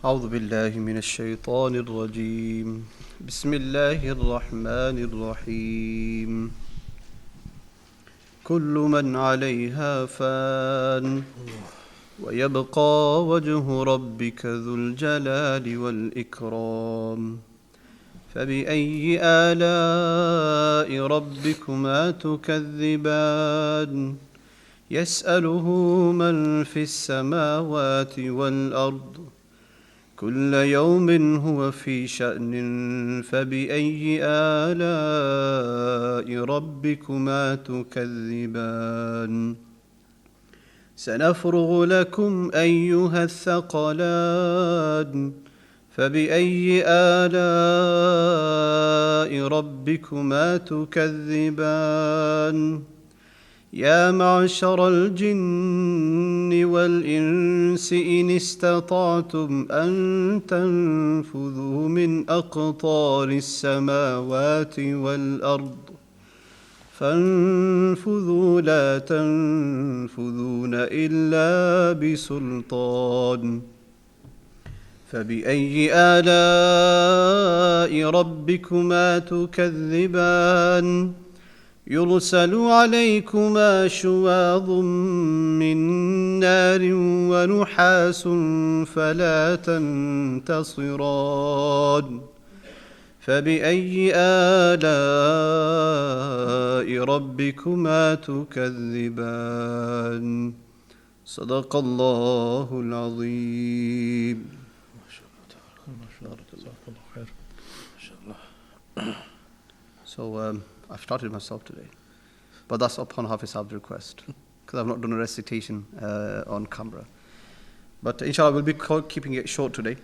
أعوذ بالله من الشيطان الرجيم بسم الله الرحمن الرحيم كل من عليها فان ويبقى وجه ربك ذو الجلال والإكرام فبأي آلاء ربكما تكذبان يسأله من في السماوات والأرض كل يوم هو في شأن فبأي آلاء ربكما تكذبان سنفرغ لكم أيها الثقلان فبأي آلاء ربكما تكذبان يا معشر الجن والإنس إن استطعتم أن تنفذوا من أقطار السماوات والأرض فانفذوا لا تنفذون إلا بسلطان فبأي آلاء ربكما تكذبان يرسل عليكما شواظ من نار ونحاس فلا تنتصران فبأي آلاء ربكما تكذبان صدق الله العظيم So I've started myself today, but that's upon Hafiz Ab's request, because I've not done a recitation on camera. But inshallah, we'll be keeping it short today,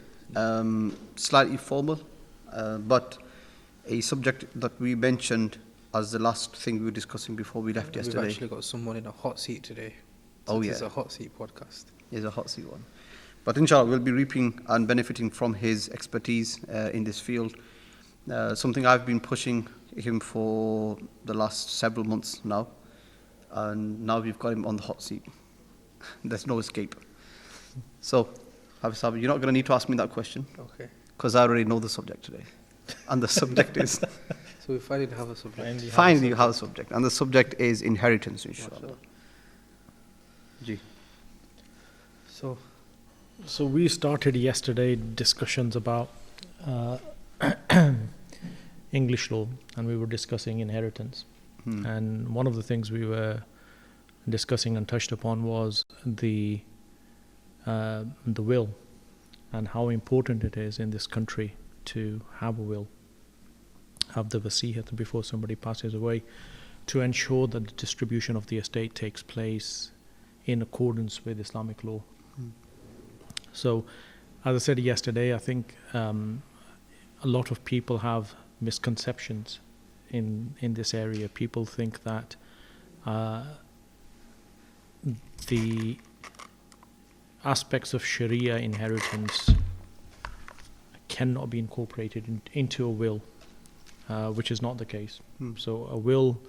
slightly formal, but a subject that we mentioned as the last thing we were discussing before we left yesterday. We've actually got someone in a hot seat today. So It's a hot seat podcast. It's a hot seat one. But inshallah, we'll be reaping and benefiting from his expertise in this field. Something I've been pushing him for the last several months now, and now we've got him on the hot seat. There's no escape. So, Hafiz Saab, you're not going to need to ask me that question, Okay. because I already know the subject today. And the subject is... So we finally have a subject. Finally you have a subject. And the subject is inheritance, inshallah. Ji. So we started yesterday discussions about English law, and we were discussing inheritance. And one of the things we were discussing and touched upon was the will, and how important it is in this country to have a will, have the wasiyyat before somebody passes away, to ensure that the distribution of the estate takes place in accordance with Islamic law. So, as I said yesterday, I think a lot of people have misconceptions in this area. People think that the aspects of Sharia inheritance cannot be incorporated into a will, which is not the case. So a will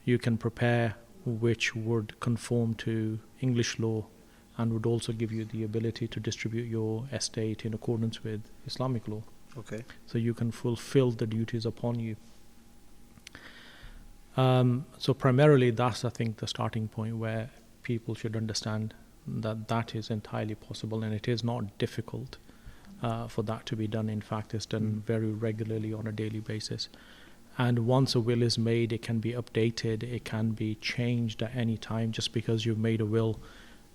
you can prepare which would conform to English law and would also give you the ability to distribute your estate in accordance with Islamic law. Okay. So you can fulfill the duties upon you. So primarily that's, I think, the starting point where people should understand that that is entirely possible, and it is not difficult for that to be done. In fact, it's done very regularly on a daily basis. And once a will is made, it can be updated, it can be changed at any time. Just because you've made a will,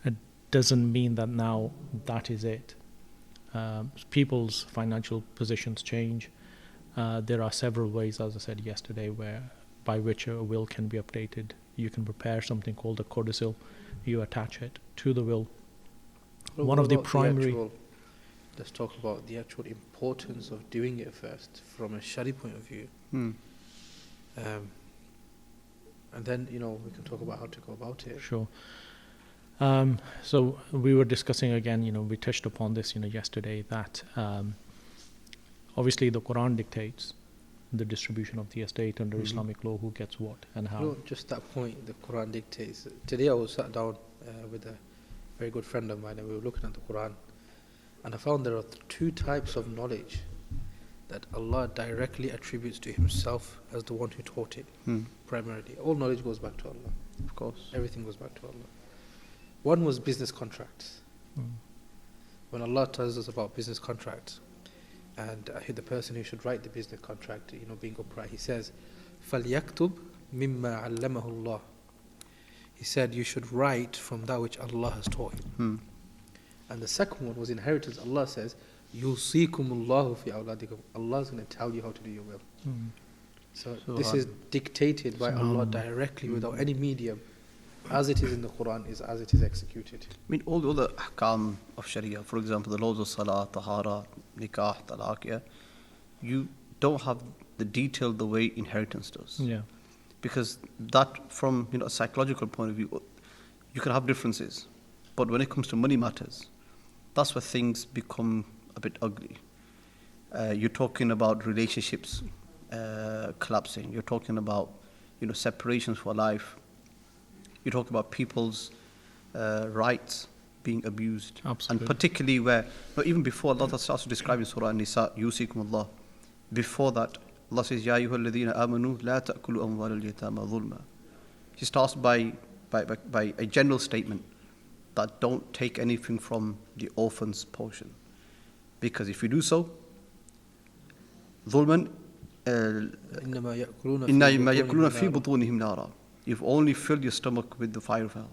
it doesn't mean that now that is it. People's financial positions change. There are several ways, as I said yesterday, by which a will can be updated. You can prepare something called a codicil. You attach it to the will. One of the primary... Let's talk about the actual importance of doing it first from a Shari point of view. And then, we can talk about how to go about it. Sure. So we were discussing again, we touched upon this, yesterday, that obviously the Quran dictates the distribution of the estate under Islamic law, who gets what and how. No, just that point, the Quran dictates. Today I was sat down with a very good friend of mine, and we were looking at the Quran, And I found there are two types of knowledge that Allah directly attributes to Himself as the one who taught it, primarily. All knowledge goes back to Allah. Of course. Everything goes back to Allah. One was business contracts. When Allah tells us about business contracts, and the person who should write the business contract, being upright, He says, فَلْيَكْتُبْ مِمَّا عَلَّمَهُ اللَّهُ. He said, you should write from that which Allah has taught him. And the second one was inheritance. Allah says, يُوصِيكُمُ اللَّهُ فِي أَوْلَادِكُمْ. Allah is going to tell you how to do your will. So this is dictated by Allah directly without any medium. As it is in the Quran, is as it is executed. I mean, all the other ahkam of Sharia, for example, the laws of Salah, Tahara, Nikah, Talaq, yeah, you don't have the detail the way inheritance does. Yeah. Because that, from a psychological point of view, you can have differences. But when it comes to money matters, that's where things become a bit ugly. You're talking about relationships collapsing. You're talking about separations for life. You talk about people's rights being abused. Absolutely. And particularly where, even before Allah starts to describe in Surah An-Nisa, Yusikum Allah. Before that, Allah says, Ya ayyuhal ladhina amanu, la ta'kulu amwal al-yatama dhulma. He starts by a general statement that don't take anything from the orphan's portion. Because if you do so, dhulman, إِنَّمَا يَأْكُلُونَ فِي بُطُونِهِمْ نَارًا. You've only filled your stomach with the fire of hell.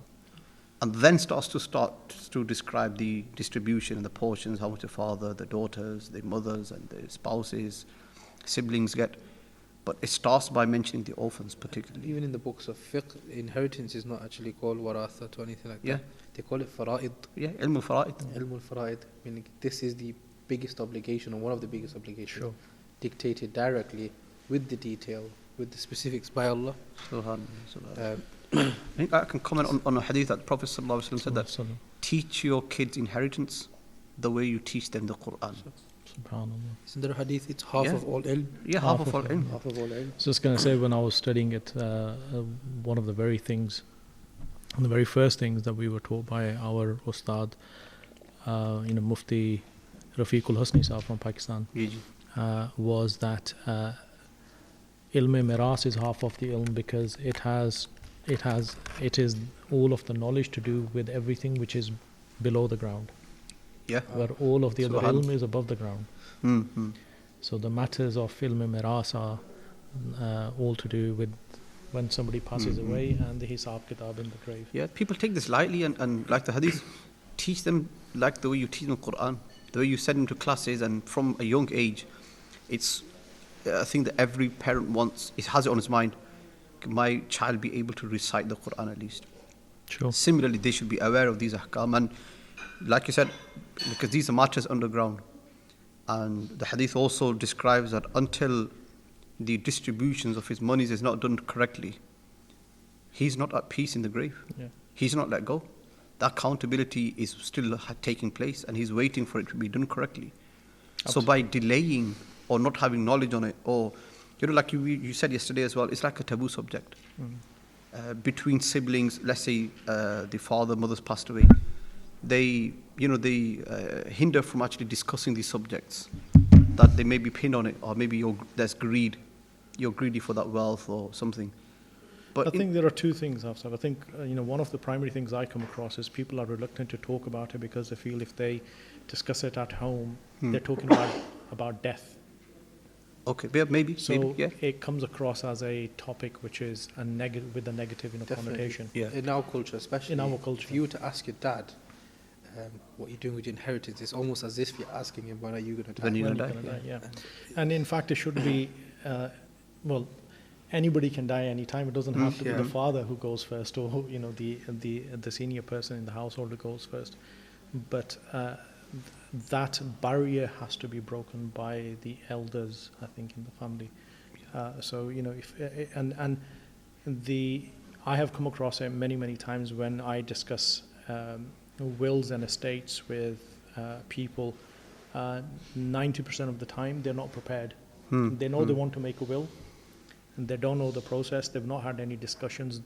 And then starts to describe the distribution and the portions, how much the father, the daughters, the mothers and the spouses, siblings get. But it starts by mentioning the orphans particularly. Even in the books of fiqh, inheritance is not actually called warathat or anything like Yeah. that. They call it fara'id. Yeah, ilm al-fara'id. Ilm al-fara'id. Meaning this is the biggest obligation, or one of the biggest obligations. Sure. Dictated directly with the detail, with the specifics by Allah. I think I can comment on a hadith that the Prophet ﷺ said that teach your kids inheritance the way you teach them the Quran. Subhanallah. Isn't there a hadith? It's half of all ilm. Yeah, half of all ilm. Half of all ilm. So I was going to say, when I was studying it, one of the very first things that we were taught by our Ustad, Mufti Rafiqul Husni Sahab from Pakistan, was that ilm-e-miras is half of the ilm, because it is all of the knowledge to do with everything which is below the ground. Yeah. Where all of the other ilm is above the ground. Mm-hmm. So the matters of ilm-e-miras are all to do with when somebody passes away and the hisab kitab in the grave. Yeah, people take this lightly and like the hadith, teach them like the way you teach them the Quran, the way you send them to classes, and from a young age, it's a thing that every parent has it on his mind. My child be able to recite the Quran at least. Sure. Similarly, they should be aware of these ahkam, and like you said, because these are matters underground. And the hadith also describes that until the distributions of his monies is not done correctly, he's not at peace in the grave. Yeah. He's not let go. The accountability is still taking place, and he's waiting for it to be done correctly. Absolutely. So by delaying or not having knowledge on it, or like you said yesterday as well, it's like a taboo subject. Between siblings, let's say the father, mother's passed away, they hinder from actually discussing these subjects, that they may be pinned on it, or maybe there's greed, you're greedy for that wealth or something. But I think there are two things, Hafsab. I think one of the primary things I come across is people are reluctant to talk about it because they feel if they discuss it at home, they're talking about death. Okay, maybe. So maybe, yeah. it comes across as a topic which is with a negative connotation. Yeah. In our culture, especially. In our culture. If you were to ask your dad what you're doing with your inheritance, it's almost as if you're asking him, when are you going to die? When you're When going to you die, gonna die, yeah. And in fact, it should be, anybody can die anytime. It doesn't have to be the father who goes first, or the senior person in the household who goes first. But that barrier has to be broken by the elders, I think, in the family. I have come across it many times when I discuss wills and estates with people. 90% of the time, they're not prepared. They know they want to make a will, and they don't know the process. They've not had any discussions.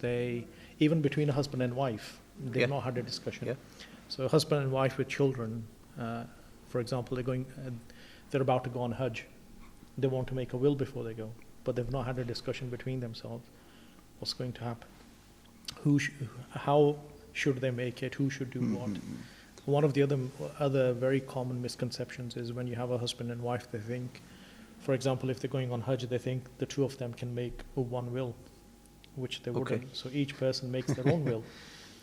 Even between a husband and wife, they've not had a discussion. Yeah. So husband and wife with children, For example, they're about to go on Hajj. They want to make a will before they go, but they've not had a discussion between themselves. What's going to happen? How should they make it? Who should do what? One of the other very common misconceptions is when you have a husband and wife, they think, for example, if they're going on Hajj, they think the two of them can make one will, which they wouldn't. Okay. So each person makes their own will.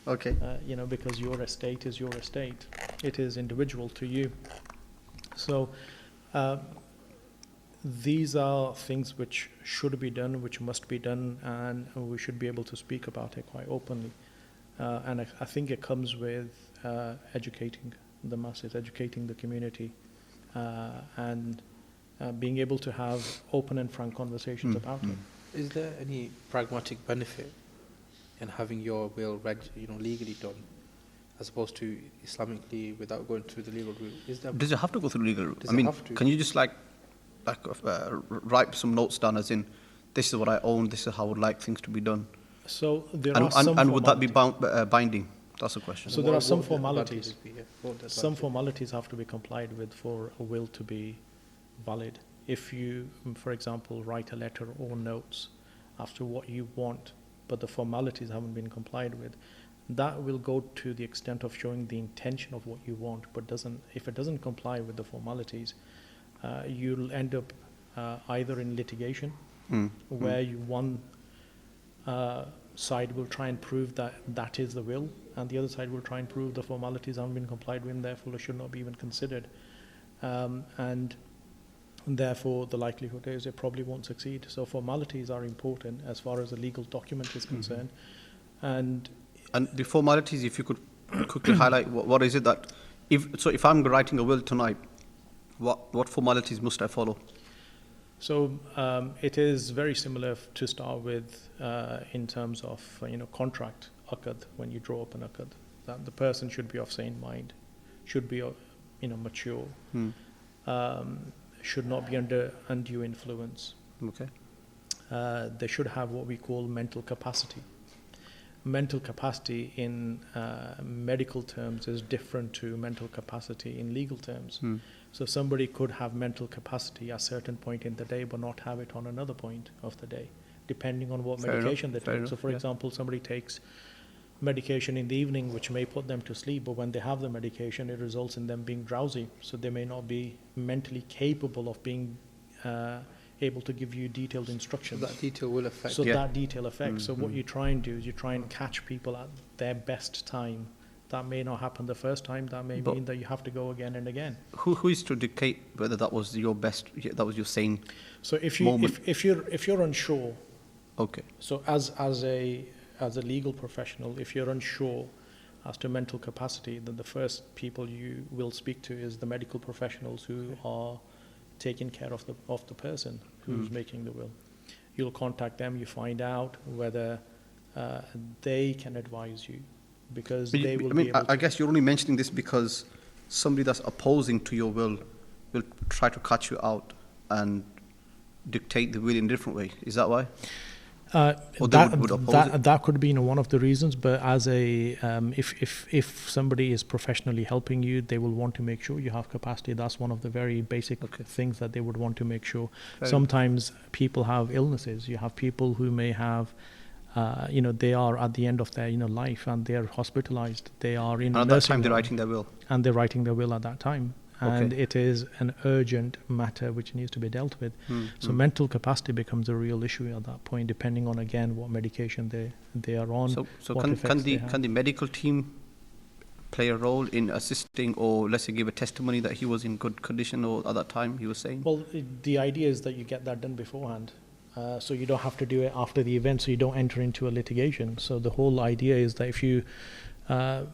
Okay. Because your estate is your estate. It is individual to you. So these are things which should be done, which must be done, and we should be able to speak about it quite openly. And I think it comes with educating the masses, educating the community, and being able to have open and frank conversations about it. Is there any pragmatic benefit in having your will legally done, as opposed to Islamically without going through the legal route? Does it have to go through legal route? Does I mean, it have to? can you just write some notes down as in, this is what I own, this is how I would like things to be done? So there are some and would that be formalities. binding? That's the question. So there are some What would the formalities. advantages be? What would the Some advantages formalities have to be complied with for a will to be valid. If you, for example, write a letter or notes after what you want, but the formalities haven't been complied with, that will go to the extent of showing the intention of what you want, but if it doesn't comply with the formalities, you'll end up either in litigation, where one side will try and prove that is the will, and the other side will try and prove the formalities haven't been complied with, and therefore it should not be even considered. And therefore the likelihood is it probably won't succeed. So formalities are important as far as a legal document is concerned. And the formalities, if you could quickly highlight, what is it that, if I'm writing a will tonight, what formalities must I follow? so it is very similar to start with in terms of contract akad. When you draw up an akad, that the person should be of sane mind, should be mature, should not be under undue influence. Okay. They should have what we call mental capacity. Mental capacity in medical terms is different to mental capacity in legal terms. So somebody could have mental capacity at a certain point in the day but not have it on another point of the day, depending on what medication they take. So for example, somebody takes medication in the evening which may put them to sleep, but when they have the medication it results in them being drowsy, so they may not be mentally capable of being able to give you detailed instructions. So that detail will affect. So that detail affects. So what you try and do is you try and catch people at their best time. That may not happen the first time. That may mean that you have to go again and again. Who is to dictate whether that was your best, that was your sane? So if you're unsure, okay. So as a legal professional, if you're unsure as to mental capacity, then the first people you will speak to is the medical professionals who are taking care of the person who's making the will. You'll contact them. You find out whether they can advise you, because they will be able to. I guess you're only mentioning this because somebody that's opposing to your will try to cut you out and dictate the will in a different way. Is that why? Or that could be one of the reasons, but as if somebody is professionally helping you, they will want to make sure you have capacity. That's one of the very basic things that they would want to make sure. Sometimes people have illnesses. You have people who may have they are at the end of their life and they are hospitalized. They are in at that time they're writing their will. And they're writing their will at that time. And it is an urgent matter which needs to be dealt with. So mental capacity becomes a real issue at that point, depending on, again, what medication they are on. So can the medical team play a role in assisting, or let's say give a testimony that he was in good condition or at that time, he was saying? Well, the idea is that you get that done beforehand. So you don't have to do it after the event, so you don't enter into a litigation. So the whole idea is that if you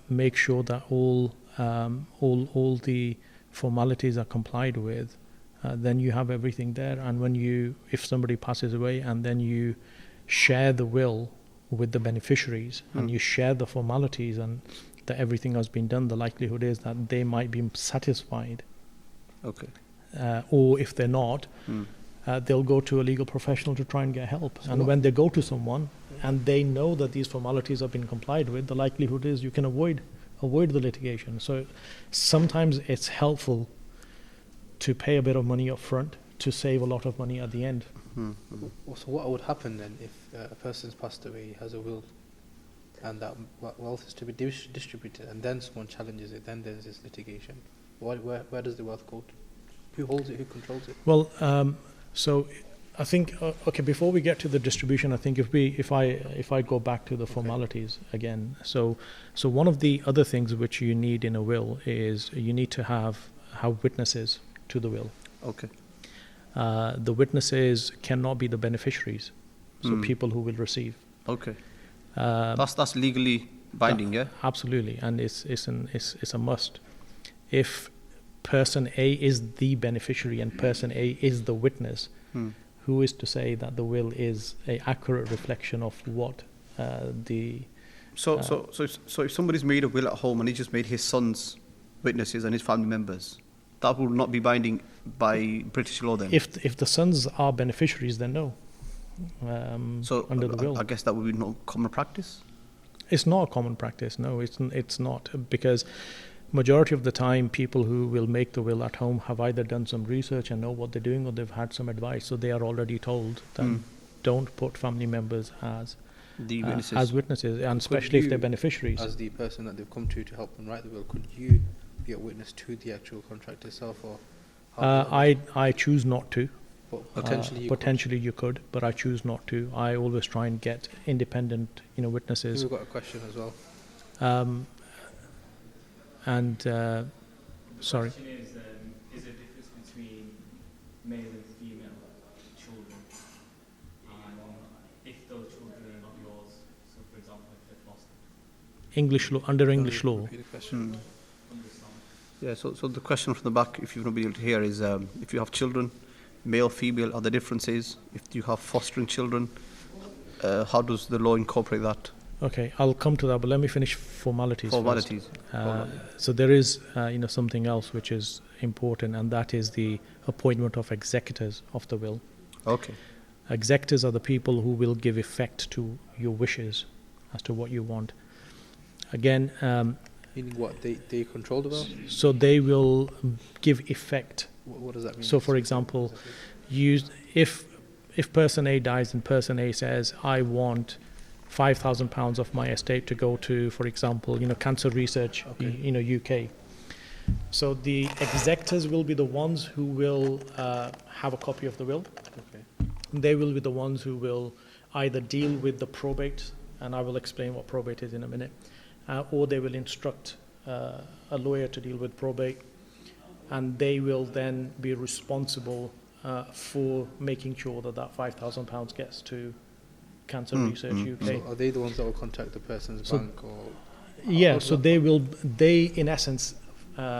make sure that all the formalities are complied with, then you have everything there. And if somebody passes away and then you share the will with the beneficiaries and you share the formalities and that everything has been done, the likelihood is that they might be satisfied. Okay. Or if they're not, they'll go to a legal professional to try and get help. And when they go to someone and they know that these formalities have been complied with, the likelihood is you can avoid the litigation. So sometimes it's helpful to pay a bit of money up front to save a lot of money at the end. So what would happen then if a person's passed away, has a will, and that wealth is to be distributed, and then someone challenges it, then there's this litigation? Where does the wealth go to? Who holds it? Who controls it? Well, so I think okay. Before we get to the distribution, I think if I go back to the formalities again. So one of the other things which you need in a will is you need to have witnesses to the will. Okay. The witnesses cannot be the beneficiaries, so people who will receive. Okay. That's legally binding, yeah. Absolutely, and it's a must. If person A is the beneficiary and person A is the witness, who is to say that the will is an accurate reflection of what the... So if somebody's made a will at home and he just made his sons witnesses and his family members, that will not be binding by British law then? If the sons are beneficiaries, then no. Under the will. I guess that would be no common practice? It's not a common practice, no, it's not, because majority of the time people who will make the will at home have either done some research and know what they're doing, or they've had some advice, so they are already told that don't put family members as the witnesses. As witnesses, and especially if they're beneficiaries. As the person that they've come to help them write the will, could you be a witness to the actual contract itself, or I choose not to. But potentially you could, but I choose not to. I always try and get independent, witnesses. We've got a question as well. Sorry. The question is there a difference between male and female children? And if those children are not yours, so for example, if they've lost them? English law, under English law. Repeat the question. Yeah, so the question from the back, if you've not been able to hear, is if you have children, male, female, are there differences? If you have fostering children, how does the law incorporate that? Okay, I'll come to that, but let me finish formalities. Formalities. So there is, something else which is important, and that is the appointment of executors of the will. Okay. Executors are the people who will give effect to your wishes as to what you want. Again, Meaning what? They control the will? so they will give effect. What does that mean? So, for example, if person A dies and person A says, I want £5,000 of my estate to go to, for example, cancer research, UK. So the executors will be the ones who will have a copy of the will. Okay. They will be the ones who will either deal with the probate, and I will explain what probate is in a minute, or they will instruct a lawyer to deal with probate, and they will then be responsible for making sure that £5,000 gets to Cancer Research UK. So are they the ones that will contact the person's bank, or? Yeah, so they in essence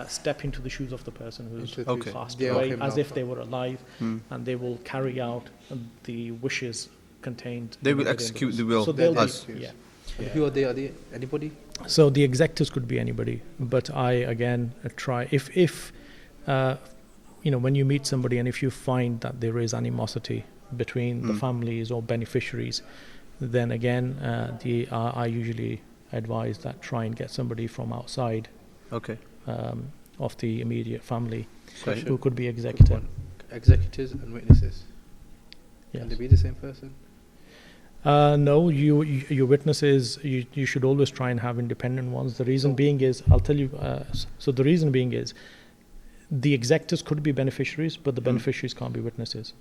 step into the shoes of the person who's passed away as if they were alive, and they will carry out the wishes contained. They will execute the will. So they'll And who are they? Are they anybody? So the executors could be anybody, but I again try if when you meet somebody and if you find that there is animosity between the families or beneficiaries, then again I usually advise that try and get somebody from outside of the immediate family who could be executor. Executors and witnesses. Yes. Can they be the same person? No, your witnesses, you should always try and have independent ones. The reason being is, I'll tell you, so the reason being is, the executors could be beneficiaries, but the beneficiaries can't be witnesses.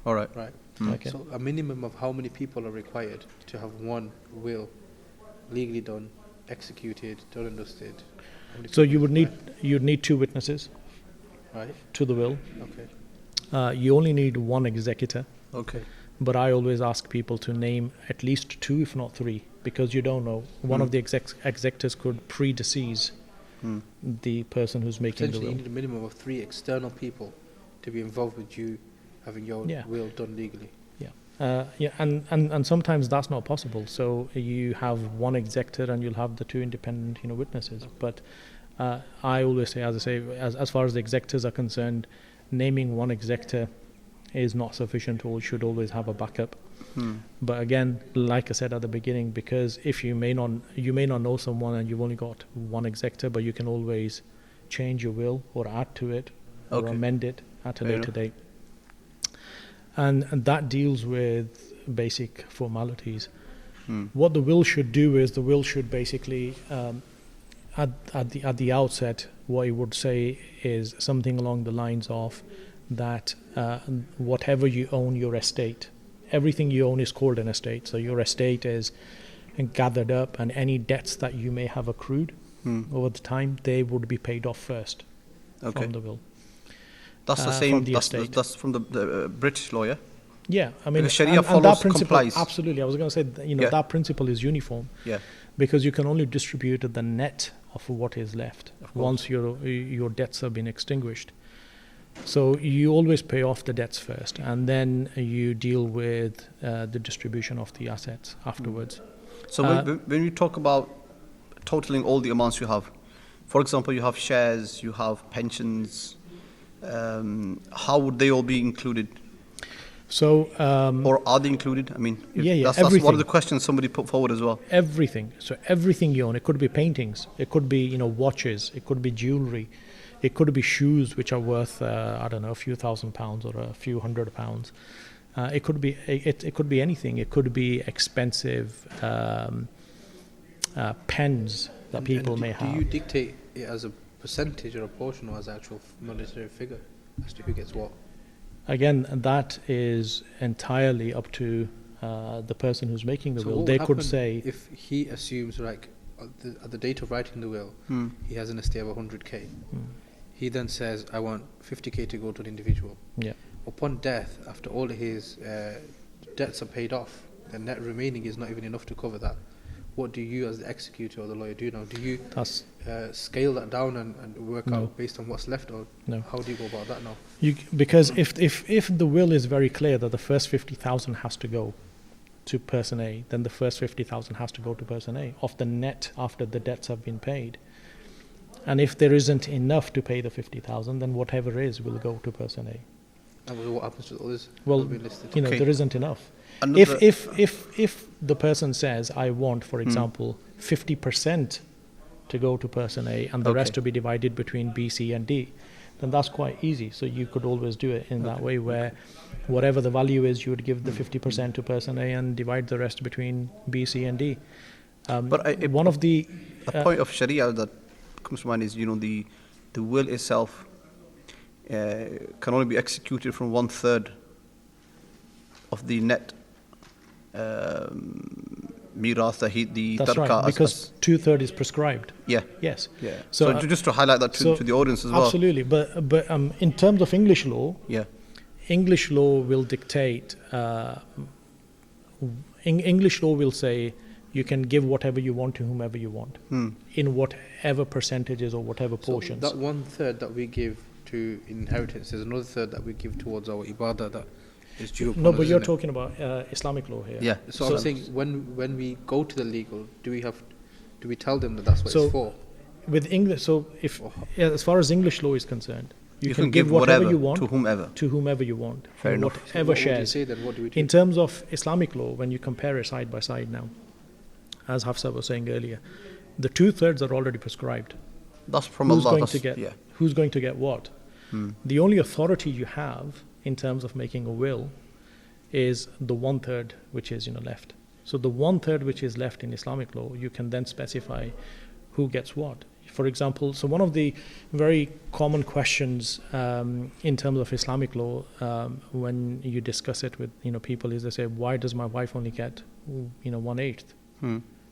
All right. Right. Okay. So a minimum of how many people are required to have one will legally done, executed, done and dusted? So you'd need two witnesses, right, to the will. Okay. You only need one executor. Okay. But I always ask people to name at least two, if not three, because you don't know. One of the executors could predecease the person who's making the will. You need a minimum of 3 external people to be involved with you having your will done legally. And sometimes that's not possible. So you have one executor and you'll have the two independent, witnesses. But I always say, as far as the executors are concerned, naming one executor is not sufficient, or should always have a backup. But again, like I said at the beginning, because if you may not know someone and you've only got one executor, but you can always change your will or add to it or Okay. amend it at a Fair later enough. date. And that deals with basic formalities. What the will should do is the will should basically, at the outset, what it would say is something along the lines of that whatever you own, your estate, everything you own is called an estate. So your estate is gathered up, and any debts that you may have accrued over the time, they would be paid off first Okay. from the will. That's the from same. the estate. That's from the British law, yeah. Yeah, I mean, Because Sharia and follows, that principle, complies. absolutely. I was going to say, Yeah. that principle is uniform Yeah. because you can only distribute the net of what is left Of course. once your debts have been extinguished. So you always pay off the debts first, and then you deal with the distribution of the assets afterwards. So when we talk about totaling all the amounts you have, for example, you have shares, you have pensions, how would they all be included? So Or are they included? I mean, that's one everything. of the questions somebody put forward as well. Everything. So everything you own. It could be paintings. It could be watches. It could be jewelry. It could be shoes which are worth I don't know, a few £1,000 or a few £100. It could be it could be anything. It could be expensive pens that people may have. Do you dictate it as a percentage or a portion, or as actual monetary figure as to who gets what? Again, that is entirely up to the person who's making the So will. what They would could happen say, if he assumes, like, at the date of writing the will, he has an estate of 100k. He then says, I want 50k to go to an individual. yeah, Upon death, after all his debts are paid off, the net remaining is not even enough to cover that. What do you, as the executor or the lawyer, do now? Do you that's scale that down and work No. out based on what's left, or no. how do you go about that now? Because if the will is very clear that the first 50,000 has to go to person A, then the first 50,000 has to go to person A of the net after the debts have been paid. And if there isn't enough to pay the 50,000, then whatever is will go to person A. And what happens to the others? Well, Will be listed? Okay. there isn't enough. Another- If the person says, I want, for example, 50% to go to person A and the rest Okay. to be divided between B, C, and D, then that's quite easy. So you could always do it in that way, where whatever the value is, you would give the 50% to person A and divide the rest between B, C, and D. But One of the point of Sharia that comes to mind is, the will itself can only be executed from 1/3 of the net mirath, the that's tarka. right, because 2/3 is prescribed. Yeah. Yes. Yeah. So, So, just to highlight that to the audience as well. Absolutely, but in terms of English law, Yeah. English law will dictate. English law will say you can give whatever you want to whomever you want, in whatever percentages or whatever portions. So that 1/3 that we give to inheritance, there's another third that we give towards our ibadah that is due upon No, us, but you're isn't it? talking about Islamic law here. Yeah. So I'm saying, when we go to the legal, do we tell them that that's what So it's for? With English, so as far as English law is concerned, you can give whatever you want to whomever. to whomever you want, Fair in enough. So whatever what would you shares. say then? What do we do? In terms of Islamic law, when you compare it side by side now, as Hafsa was saying earlier, the 2/3 are already prescribed. That's from Who's Allah. going That's, to get yeah. who's going to get what? The only authority you have in terms of making a will is the 1/3 which is left. So the 1/3 which is left in Islamic law, you can then specify who gets what. For example, so one of the very common questions in terms of Islamic law when you discuss it with people is they say, why does my wife only get 1/8?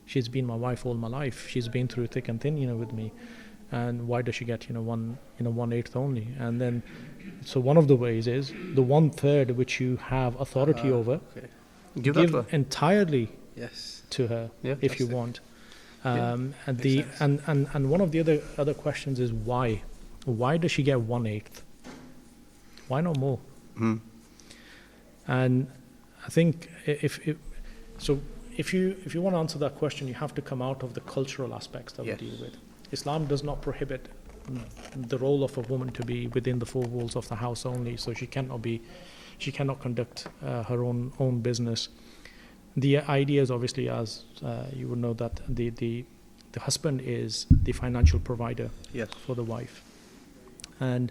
She's been my wife all my life. She's been through thick and thin with me, and why does she get 1/8 only? And then so one of the ways is the 1/3 which you have authority over, Okay. Give that to her. entirely Yes. to her Yeah, if that's you it. want. Yeah, And makes sense. and one of the other questions is why? Why does she get 1/8? Why not more? And I think if you want to answer that question, you have to come out of the cultural aspects that Yes. we deal with. Islam does not prohibit the role of a woman to be within the four walls of the house only, so she cannot conduct her own business. The idea is obviously, as you would know, that the husband is the financial provider Yes. for the wife, and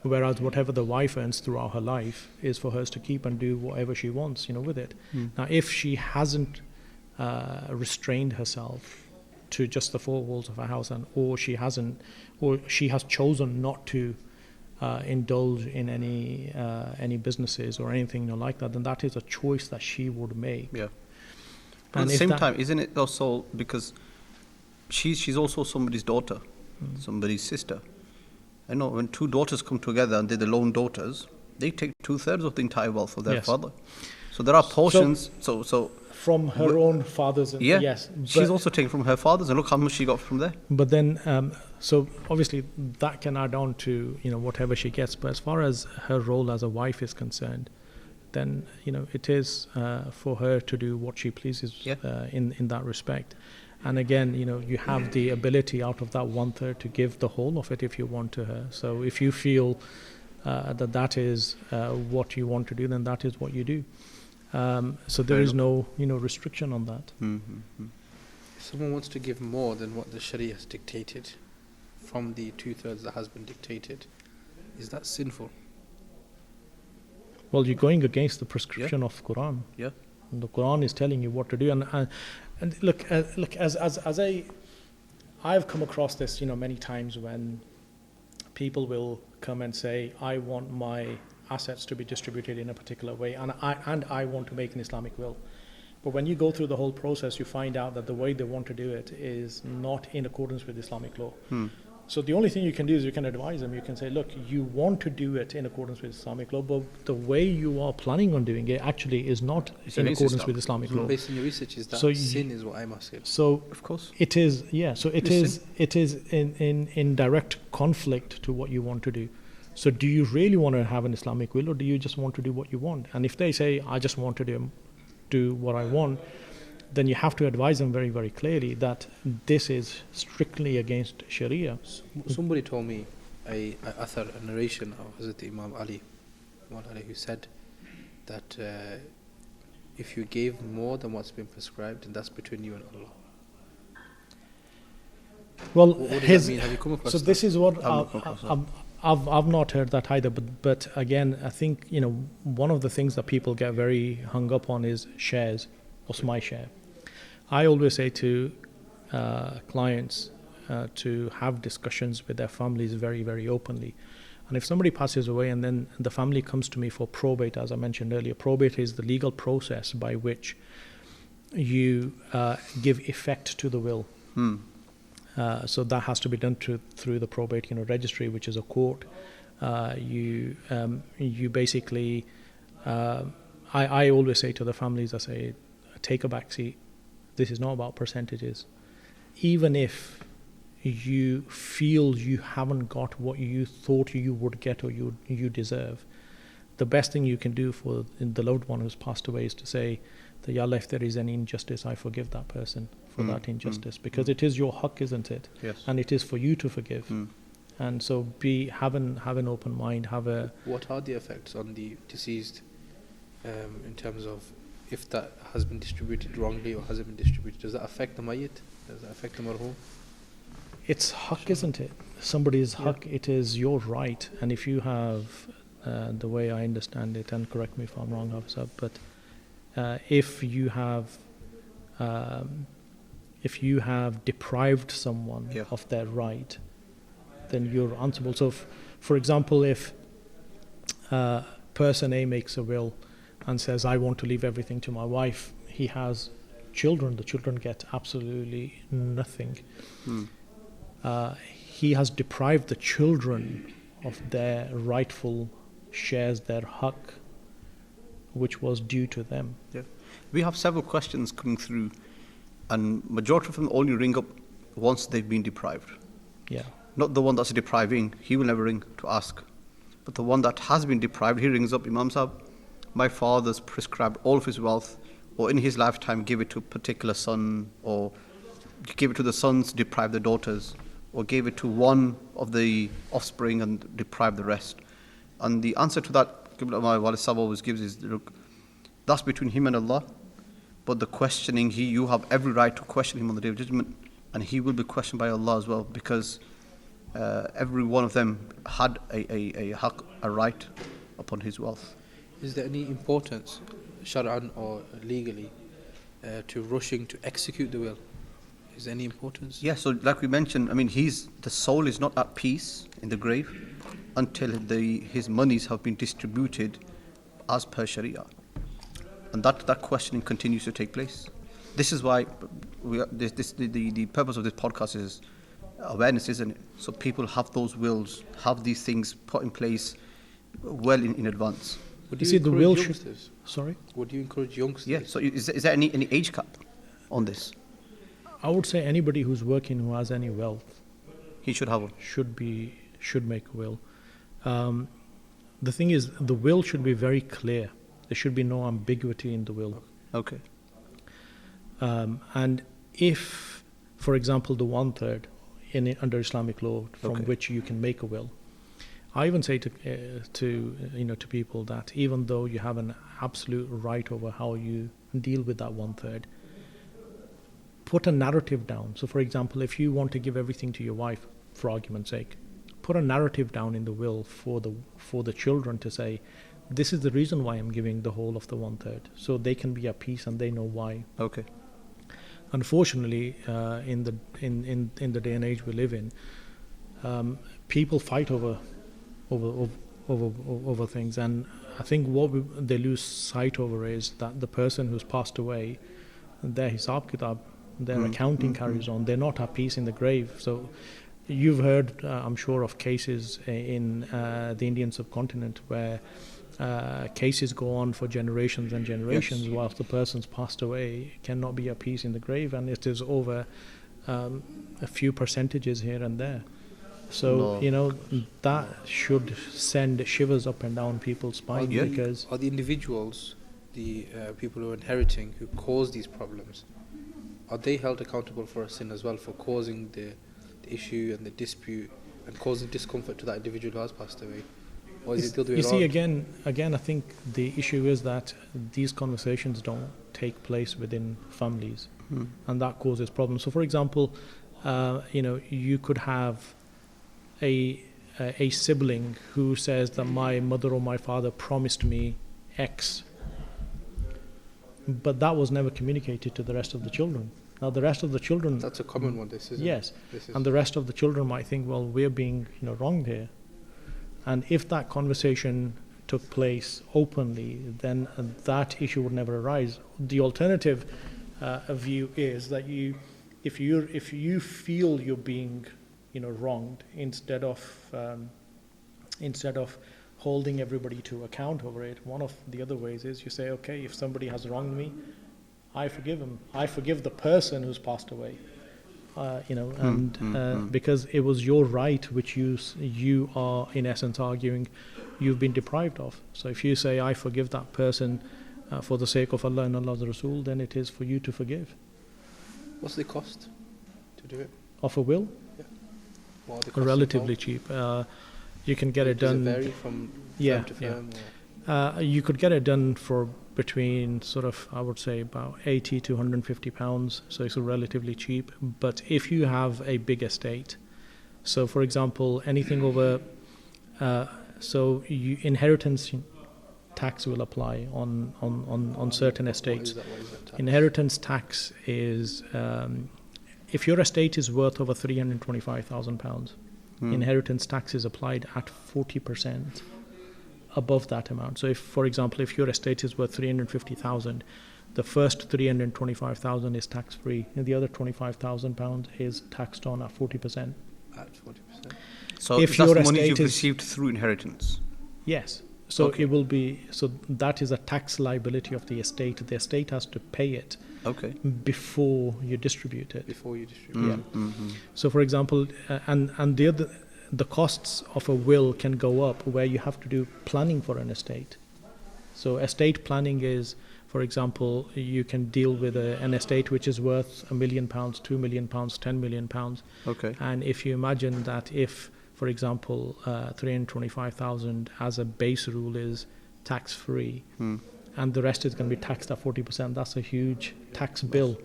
Whereas whatever the wife earns throughout her life is for her to keep and do whatever she wants, with it. Now, if she hasn't restrained herself to just the four walls of her house, or she has chosen not to indulge in any businesses or anything like that, then that is a choice that she would make. Yeah. But at the same time, isn't it also because she's also somebody's daughter, somebody's sister? I know when two daughters come together and they're the lone daughters, they take 2/3 of the entire wealth of their father. So there are portions. So from her own father's. Yes. She's also taken from her father's, and look how much she got from there. But then, so obviously that can add on to whatever she gets. But as far as her role as a wife is concerned, then it is for her to do what she pleases in that respect. And again, you have the ability out of that 1/3 to give the whole of it if you want to her. So if you feel that is what you want to do, then that is what you do. So there is no restriction on that. If someone wants to give more than what the Sharia has dictated, from the 2/3 that has been dictated, is that sinful? Well, you're going against the prescription of Quran. Yeah. And the Quran is telling you what to do. And look, I've come across this, many times when people will come and say, I want my assets to be distributed in a particular way, and I want to make an Islamic will. But when you go through the whole process, you find out that the way they want to do it is not in accordance with Islamic law. So the only thing you can do is you can advise them. You can say, look, you want to do it in accordance with Islamic law, but the way you are planning on doing it actually is not in accordance with Islamic law. Based on your research, is that sin is what I'm asking. So of course it is. Yeah. So it is in direct conflict to what you want to do. So do you really want to have an Islamic will, or do you just want to do what you want? And if they say, I just want to do what I want, then you have to advise them very, very clearly that this is strictly against Sharia. Somebody told me a narration of Hazrat Imam Ali, who said that if you gave more than what's been prescribed, then that's between you and Allah. Well, what does that mean? Have you come across so that? This is what I've not heard that either. But again, I think one of the things that people get very hung up on is shares. What's my share? I always say to clients to have discussions with their families very, very openly. And if somebody passes away and then the family comes to me for probate, as I mentioned earlier, probate is the legal process by which you give effect to the will. So that has to be done through the probate registry, which is a court. You basically, I always say to the families, I say, take a back seat. This is not about percentages. Even if you feel you haven't got what you thought you would get or you deserve, the best thing you can do for the loved one who's passed away is to say that, Ya Allah, if there is any injustice, I forgive that person for that injustice, because it is your haqq, isn't it? Yes. And it is for you to forgive. And so have an open mind. What are the effects on the deceased in terms of if that has been distributed wrongly or hasn't been distributed? Does that affect the mayyit? Does that affect the marhum? It's haqq, isn't it? Somebody's haqq. It is your right. And if you have, the way I understand it, and correct me if I'm wrong, Hafsa, but if you have deprived someone of their right, then you're answerable. So, for example, if person A makes a will and says, I want to leave everything to my wife, he has children, the children get absolutely nothing. He has deprived the children of their rightful shares, their haqq, which was due to them. Yeah. We have several questions coming through, and majority of them only ring up once they've been deprived. Yeah. Not the one that's depriving, he will never ring to ask. But the one that has been deprived, he rings up, Imam Sahib, my father's prescribed all of his wealth, or in his lifetime give it to a particular son, or give it to the sons, deprive the daughters, or gave it to one of the offspring and deprive the rest. And the answer to that, my Walid Sahib always gives is, look, that's between him and Allah, but the questioning, you have every right to question him on the Day of Judgment, and he will be questioned by Allah as well, because every one of them had a haq, a right upon his wealth. Is there any importance, shar'an or legally, to rushing to execute the will? Is there any importance? Yeah, so like we mentioned, I mean, the soul is not at peace in the grave until his monies have been distributed as per Sharia. And that questioning continues to take place. This is why the purpose of this podcast is awareness, isn't it? So people have those wills, have these things put in place well in advance. Would You you see, the will encourage should. youngsters? Sorry? Would you encourage youngsters? Yeah, so is there any age cap on this? I would say anybody who's working who has any wealth He should have one. should make a will. The thing is, the will should be very clear. There should be no ambiguity in the will. Okay. And if, for example, the 1/3 under Islamic law from Okay. which you can make a will, I even say to people that even though you have an absolute right over how you deal with that 1/3, put a narrative down. So, for example, if you want to give everything to your wife, for argument's sake, put a narrative down in the will for the children to say, this is the reason why I'm giving the whole of the 1/3, so they can be at peace and they know why. Okay. Unfortunately, in the day and age we live in, people fight over things, and I think what they lose sight over is that the person who's passed away, their hisab kitab, their accounting carries on. They're not at peace in the grave. So you've heard, I'm sure, of cases in the Indian subcontinent where cases go on for generations and generations, Yes. whilst the person's passed away, cannot be at peace in the grave, and it is over a few percentages here and there. So No. that should send shivers up and down people's spine, Yeah. because Are the individuals, the people who are inheriting, who cause these problems, are they held accountable for a sin as well, for causing the issue and the dispute and causing discomfort to that individual who has passed away? Or is it the other way you see, around? again, I think the issue is that these conversations don't take place within families, and that causes problems. So, for example, you could have a sibling who says that my mother or my father promised me X, but that was never communicated to the rest of the children. Now, the rest of the children, That's a common one, this, isn't yes, it? This is and the rest of the children might think, well, we're being wronged here. And if that conversation took place openly, then that issue would never arise. The alternative view is that if you feel you're being wronged, instead of holding everybody to account over it, one of the other ways is you say, okay, if somebody has wronged me, I forgive him. I forgive the person who's passed away. Because it was your right which you are in essence arguing you've been deprived of. So if you say, I forgive that person for the sake of Allah and Allah's Rasul, then it is for you to forgive. What's the cost to do it? Of a will? What are the costs Relatively involved? cheap. You can get it Does done. it vary from Yeah, firm to firm? Or? You could get it done for between I would say about 80 to 150 pounds, so it's relatively cheap. But if you have a big estate, so for example, anything over, inheritance tax will apply on certain estates. What is that tax? Inheritance tax is, if your estate is worth over £325,000, inheritance tax is applied at 40%. Above that amount. So if, for example, if your estate is worth 350,000, the first 325,000 is tax free, and the other £25,000 is taxed on at 40%. At 40%. So If if that's your the money estate you've is- received through inheritance. Yes. So Okay. it will be. So that is a tax liability of the estate. The estate has to pay it Okay. before you distribute it. Before you distribute. Yeah. So, for example, and the costs of a will can go up where you have to do planning for an estate. So estate planning is, for example, you can deal with an estate which is worth £1 million, £2 million, £10 million. Okay. And if you imagine that if, for example, 325,000 as a base rule is tax free, and the rest is going to be taxed at 40%, that's a huge tax bill.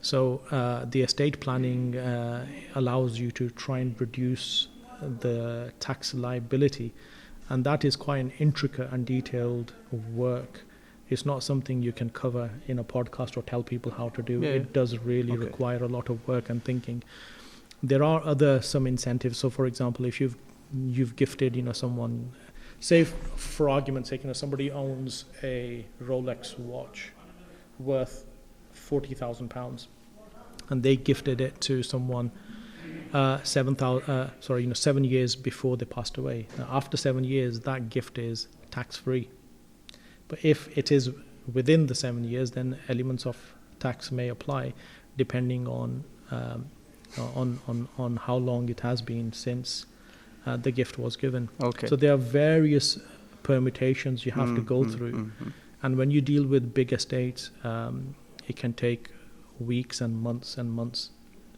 So the estate planning allows you to try and reduce the tax liability, and that is quite an intricate and detailed work. It's not something you can cover in a podcast or tell people how to do. Yeah. It does really require a lot of work and thinking. There are some incentives. So, for example, if you've gifted, someone, say for argument's sake, somebody owns a Rolex watch worth £40,000, and they gifted it to someone 7 years before they passed away. Now, after 7 years, that gift is tax-free. But if it is within the 7 years, then elements of tax may apply, depending on how long it has been since the gift was given. Okay. So there are various permutations you have to go through, and when you deal with big estates, it can take weeks and months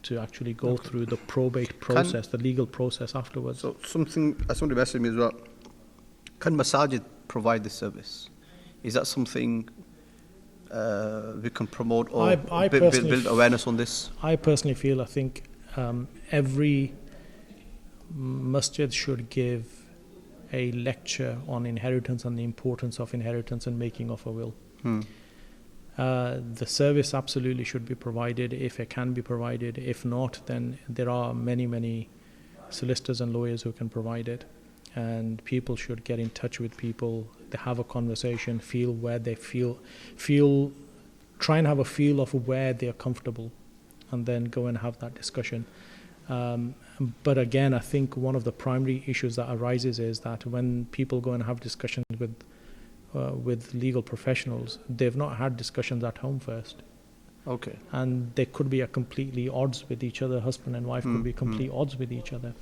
to actually go through the probate process, the legal process afterwards. So somebody messaged me as well. Can Masjids provide this service? Is that something we can promote or build awareness on this? I personally feel, I think every masjid should give a lecture on inheritance and the importance of inheritance and making of a will. The service absolutely should be provided if it can be provided. If not, then there are many solicitors and lawyers who can provide it. And people should get in touch with people, they have a conversation, feel where they try and have a feel of where they're comfortable, and then go and have that discussion. But again, I think one of the primary issues that arises is that when people go and have discussions with legal professionals, they've not had discussions at home first. Okay. And they could be completely odds with each other. Husband and wife could be complete odds with each other.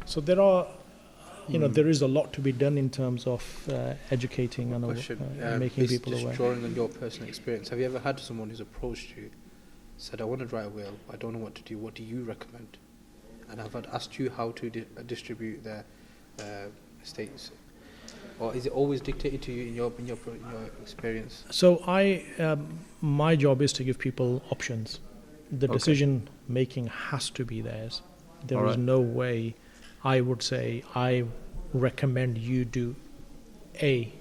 So there are, there is a lot to be done in terms of educating and making people aware. Drawing on your personal experience, have you ever had someone who's approached you, said, I want to write a will, I don't know what to do, what do you recommend? And I've asked you how to distribute their estates. Or is it always dictated to you in your experience? So my job is to give people options. The decision making has to be theirs. There is no way I would say I recommend you do A,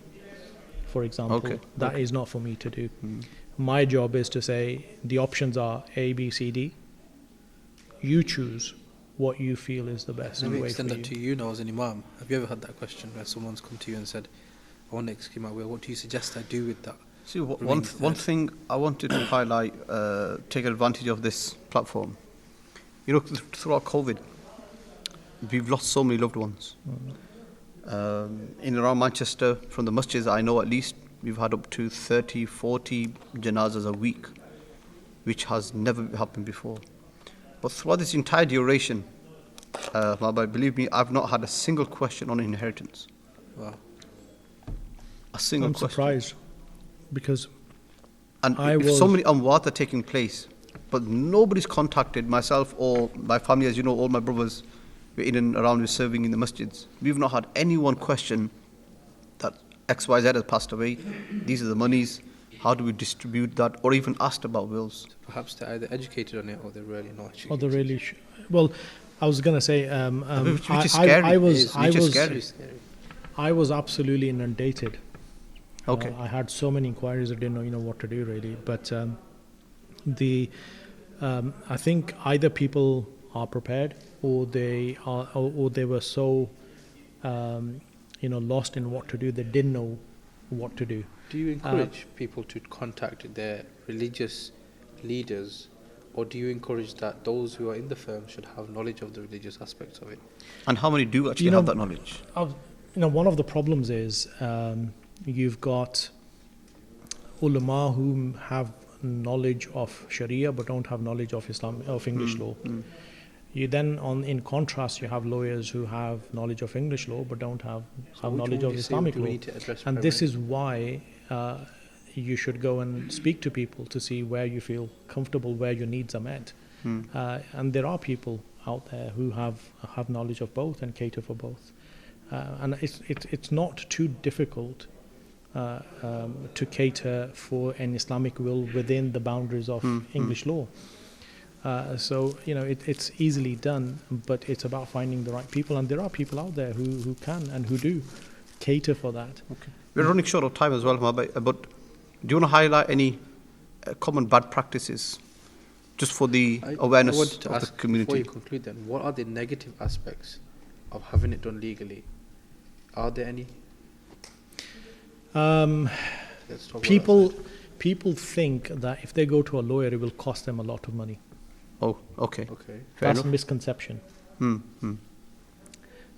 for example. That is not for me to do. My job is to say the options are A, B, C, D. You choose what you feel is the best way for you. Let me extend that to you now as an imam. Have you ever had that question where someone's come to you and said, I want to execute my will, what do you suggest I do with that? See, one thing I wanted to highlight, take advantage of this platform. Throughout COVID, we've lost so many loved ones. In and around Manchester, from the masjids I know at least, we've had up to 30, 40 janazas a week, which has never happened before. But throughout this entire duration, believe me, I've not had a single question on inheritance. Wow. A single question. I'm surprised, because so many amwat are taking place, but nobody's contacted myself or my family. As you know, all my brothers were in and around, we're serving in the masjids. We've not had anyone question that XYZ has passed away, these are the monies, how do we distribute that, or even asked about wills. So perhaps they're either educated on it or they're really not educated. Or they're really well, I was going to say, which is scary. I was absolutely inundated. Okay. I had so many inquiries, I didn't know what to do really. But I think either people are prepared, or they were so lost in what to do, they didn't know what to do. Do you encourage people to contact their religious leaders, or do you encourage that those who are in the firm should have knowledge of the religious aspects of it? And how many do actually have that knowledge? One of the problems is you've got ulama who have knowledge of Sharia but don't have knowledge of English law. You then, in contrast, you have lawyers who have knowledge of English law but don't have knowledge of Islamic law. And this is why you should go and speak to people to see where you feel comfortable, where your needs are met. And there are people out there who have knowledge of both and cater for both. And it's not too difficult to cater for an Islamic will within the boundaries of English law. So, it's easily done, but it's about finding the right people. And there are people out there who can and who do cater for that. Okay. We're running short of time as well, Mabai, but do you want to highlight any common bad practices just for the awareness I wanted to of ask, the community? before you conclude then, what are the negative aspects of having it done legally? Are there any? Let's talk about that. People think that if they go to a lawyer, it will cost them a lot of money. Oh, okay. Okay. Fair That's enough. a misconception. Hmm.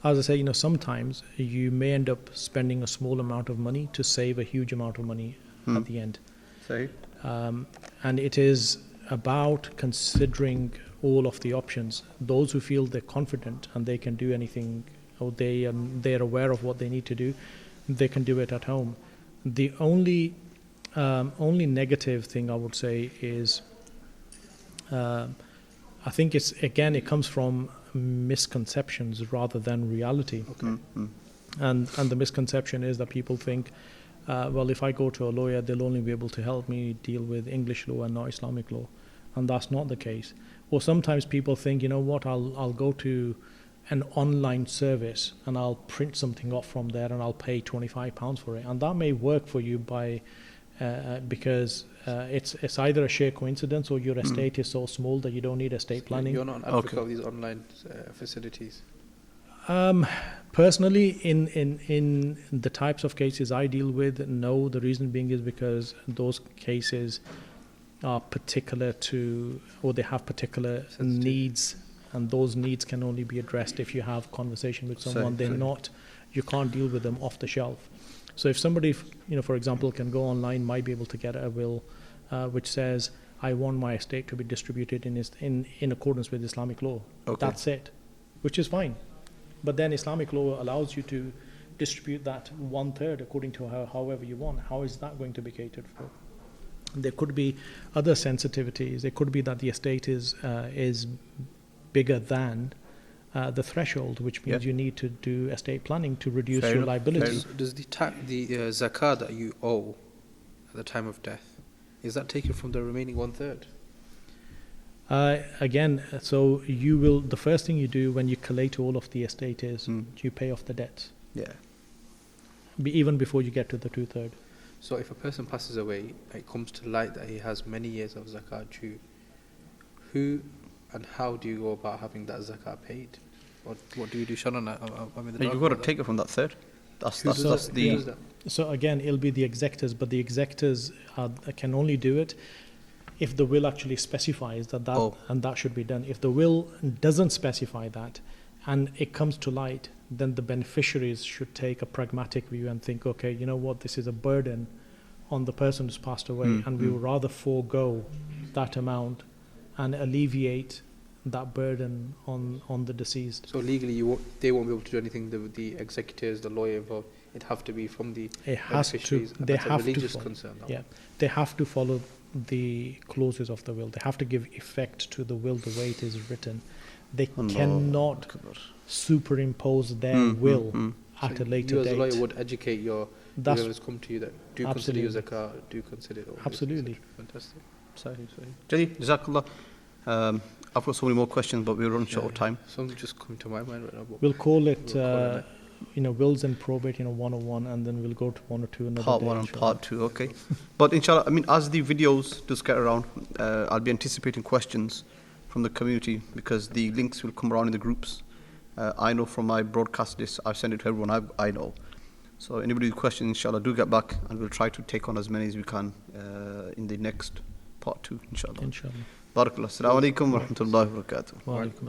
As I say, sometimes you may end up spending a small amount of money to save a huge amount of money at the end. Say. And it is about considering all of the options. Those who feel they're confident and they can do anything, or they're aware of what they need to do, they can do it at home. The only negative thing I would say is, I think it comes from misconceptions rather than reality. Okay. And the misconception is that people think, well, if I go to a lawyer, they'll only be able to help me deal with English law and not Islamic law. And that's not the case. Or sometimes people think, I'll go to an online service and I'll print something off from there and I'll pay £25 for it. And that may work for you because it's either a sheer coincidence or your estate is so small that you don't need estate planning. You're not an advocate of these online facilities? Personally, in the types of cases I deal with, no. The reason being is because those cases are particular to, or they have particular needs, and those needs can only be addressed if you have conversation with someone. You can't deal with them off the shelf. So if somebody, for example, can go online, might be able to get a will which says, I want my estate to be distributed in accordance with Islamic law. Okay. That's it, which is fine. But then Islamic law allows you to distribute that 1/3 according to however you want. How is that going to be catered for? There could be other sensitivities. It could be that the estate is bigger than the threshold, which means you need to do estate planning to reduce your liability. Does the zakah that you owe at the time of death, is that taken from the remaining 1/3? Again, so the first thing you do when you collate all of the estate is you pay off the debts. Yeah. Even before you get to the 2/3. So if a person passes away, it comes to light that he has many years of zakah due. Who and how do you go about having that zakah paid? What do you do, Shannon? You've got to take it from that third. That's the. So again, it'll be the executors, but the executors can only do it if the will actually specifies that and that should be done. If the will doesn't specify that and it comes to light, then the beneficiaries should take a pragmatic view and think, okay, you know what, this is a burden on the person who's passed away, and we would rather forego that amount and alleviate that burden on the deceased. So legally, they won't be able to do anything. The executors, the lawyer involved, it have to be from the beneficiaries. They have to religious follow, concern. they have to follow the clauses of the will. They have to give effect to the will the way it is written. They cannot superimpose their will at a later you date. as a lawyer would educate whoever's come to you that do consider your zakah, do consider all Absolutely. This, fantastic. Sorry. Jadid, Jazakallah. I've got so many more questions, but we're running short of time. Something just come to my mind right now. We'll call it, wills and probate, 101, and then we'll go to 1 or 2 another Part day, 1 and inshallah. part 2, okay. But inshallah, as the videos just get around, I'll be anticipating questions from the community because the links will come around in the groups. I know from my broadcast list, I've sent it to everyone I know. So anybody with questions, inshallah, do get back and we'll try to take on as many as we can in the next part 2, inshallah. Inshallah. Barakallah. Assalamu alaikum wa rahmatullahi wa barakatuh. Wa alaikum